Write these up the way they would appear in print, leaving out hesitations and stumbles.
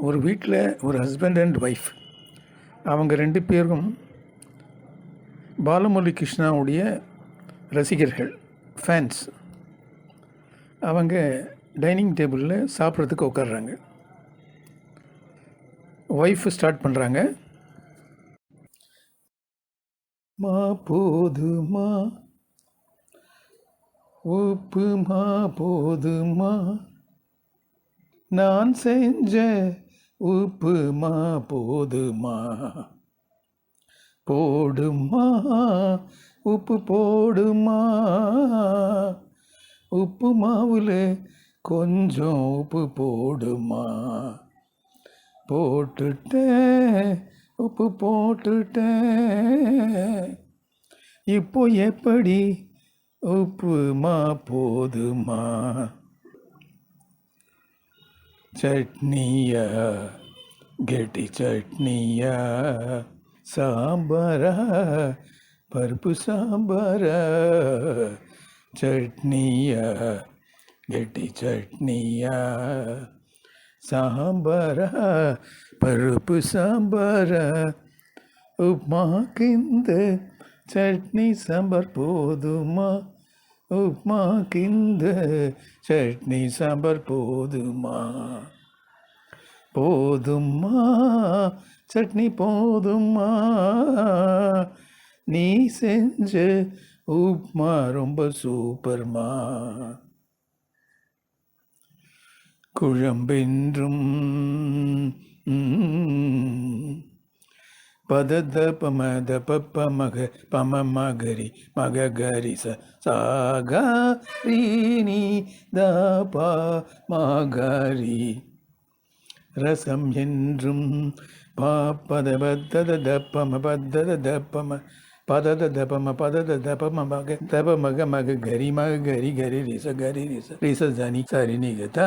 ஒரு வீட்டில் ஒரு ஹஸ்பண்ட் அண்ட் ஒய்ஃப், அவங்க 2 பேரும் பாலமுரளி கிருஷ்ணாவுடைய ரசிகர்கள், ஃபேன்ஸ். அவங்க டைனிங் டேபிளில் சாப்பிட்றதுக்கு உட்காடுறாங்க. ஒய்ஃபு ஸ்டார்ட் பண்ணுறாங்க. மா போதுமா, உப்புமா போதுமா, நான் செஞ்ச உப்புமா போதுமா, போடுமா உப்பு போடுமா, உப்பு மாவில் கொஞ்சம் உப்பு போடுமா, போட்டுட்டேன் உப்பு போட்டுட்டேன், இப்போ எப்படி உப்புமா போதுமா, சட்னியா கெட்டி சட்னியா, சாம்பாரா பருப்பு சாம்பாரா, சட்னியா கெட்டி சட்னியா, சாம்பாரா பருப்பு சாம்பாரா, உப்மாக்கிந்த சட்னி சாம்பார் போதுமா, உப்மாக்கிந்த சட்னி சாம்பார் போதுமா, போதுமா சட்னி போதுமா, நீ செஞ்ச உப்மா ரொம்ப சூப்பர்மா, குழம்பென்றும் பதத பமத பப்ப மக பம மகரி மக கரி சாகரி தபா மகரி, ரசம் என்றும் பாப்பத பத்தத தப்பம பத்தத தப்பம பதத தபம பதத தபம மக தப மக மக கரி மக கரி கரி ரிச கரி ரிச ரிச ஜனி சரி நிகத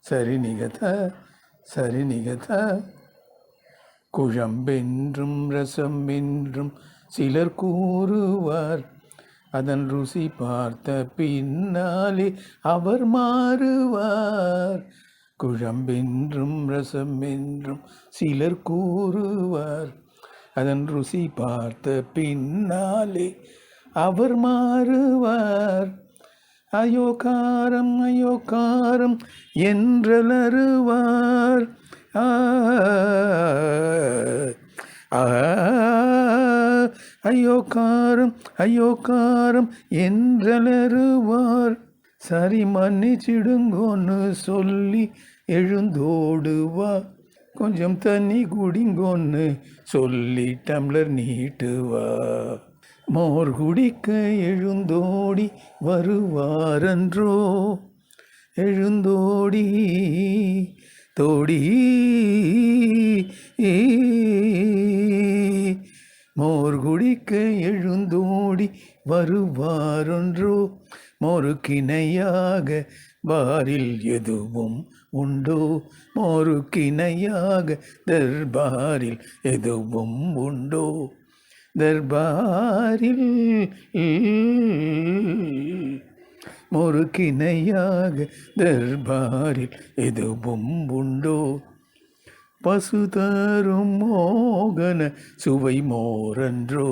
சரி நிகத சரி நிகத, குழம்பென்றும் ரசம் என்றும் சிலர் கூறுவார், அதன் ருசி பார்த்த பின்னாலே அவர் மாறுவார், குழம்பென்றும் ரசம் என்றும் சிலர் கூறுவார், அதன் ருசி பார்த்த பின்னாலே அவர் மாறுவார், ஐயோ காரம் என்றலறுவார், ஐயோ காரம் என்றலறுவார், சரி மன்னிச்சிடுங்கோன்னு சொல்லி எழுந்தோடுவா, கொஞ்சம் தண்ணி குடிங்கோன்னு சொல்லி டம்ளர் நீட்டுவா, மோர் குடிக்க எழுந்தோடி வருவாரன்றோ, எழுந்தோடி தோடி மோர் குடிக்க எழுந்தோடி வருவாரொன்றோ, மோருக்கிணையாக பாரில் எதுவும் உண்டோ, மோருக்கிணையாக தர்பாரில் எதுவும் உண்டோ, தர்பாரில் மோருக்கிணையாக தர்பாரில் எதுவும் உண்டோ, பசு தரும் மோகன சுவை மோரன்றோ,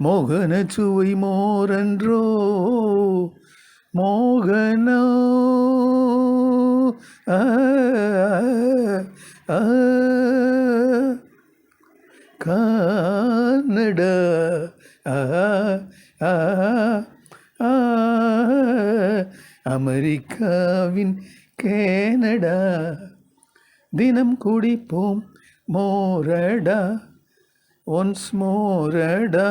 மோகன சுவை மோரன்றோ, மோகனோ கன்னடா அமெரிக்காவின் கனடா, தினம் குடிப்போம் மோரடா ஒன்ஸ் மோரடா.